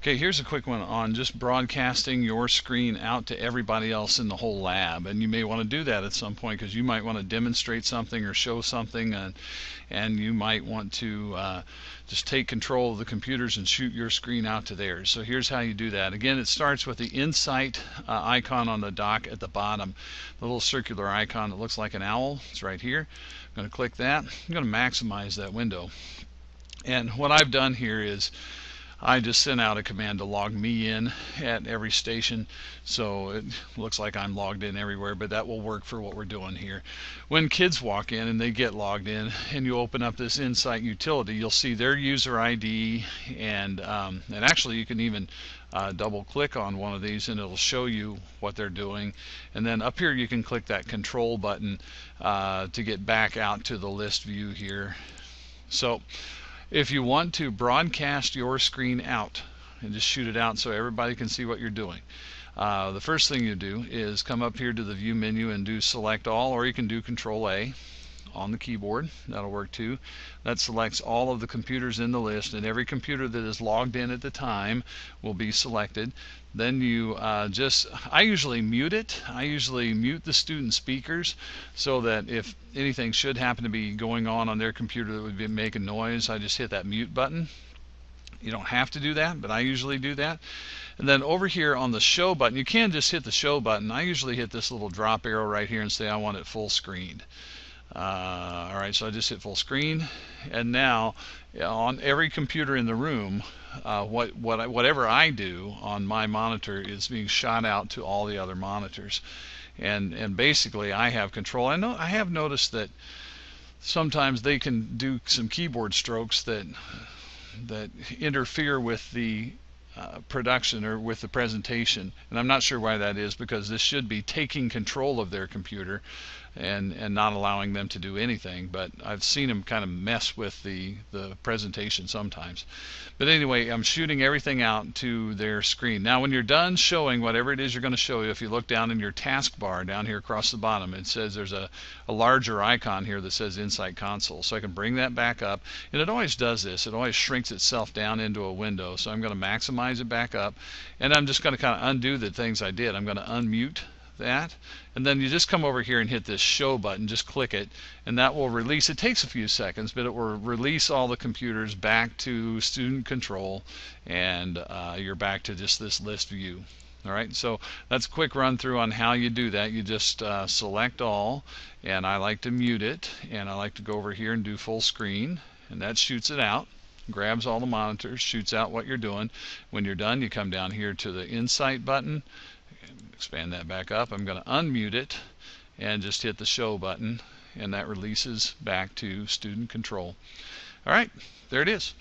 Okay, here's a quick one on just broadcasting your screen out to everybody else in the whole lab. And you may want to do that at some point because you might want to demonstrate something or show something, and you might want to just take control of the computers and shoot your screen out to theirs. So here's how you do that. Again, it starts with the Insight icon on the dock at the bottom, the little circular icon that looks like an owl. It's right here. I'm going to click that. I'm going to maximize that window. And what I've done here is I just sent out a command to log me in at every station, so it looks like I'm logged in everywhere, but that will work for what we're doing here. When kids walk in and they get logged in and you open up this Insight utility, you'll see their user ID, and actually you can even double click on one of these and it'll show you what they're doing. And then up here you can click that control button to get back out to the list view here. So if you want to broadcast your screen out and just shoot it out so everybody can see what you're doing, the first thing you do is come up here to the view menu and do select all, or you can do Control A on the keyboard. That'll work too. That selects all of the computers in the list, and every computer that is logged in at the time will be selected. Then you I usually mute it. I usually mute the student speakers so that if anything should happen to be going on their computer that would be making noise, I just hit that mute button. You don't have to do that, but I usually do that. And then over here on the show button, you can just hit the show button. I usually hit this little drop arrow right here and say I want it full screened. Alright, so I just hit full screen, and now on every computer in the room, whatever I do on my monitor is being shot out to all the other monitors, and basically I have control. I have noticed that sometimes they can do some keyboard strokes that interfere with the production or with the presentation, and I'm not sure why that is, because this should be taking control of their computer and not allowing them to do anything, but I've seen them kind of mess with the presentation sometimes. But anyway, I'm shooting everything out to their screen. Now when you're done showing whatever it is you're going to show you, if you look down in your taskbar down here across the bottom, it says there's a larger icon here that says Insight Console. So I can bring that back up, and it always does this. It always shrinks itself down into a window. So I'm going to maximize it back up, and I'm just going to kind of undo the things I did. I'm going to unmute that, and then you just come over here and hit this show button, just click it, and that will release. It takes a few seconds, but it will release all the computers back to student control, and you're back to just this list view. Alright, so that's a quick run through on how you do that. You just select all, and I like to mute it, and I like to go over here and do full screen, and that shoots it out, grabs all the monitors, shoots out what you're doing. When you're done, you come down here to the Insight button, expand that back up. I'm going to unmute it and just hit the show button, and that releases back to student control. Alright, there it is.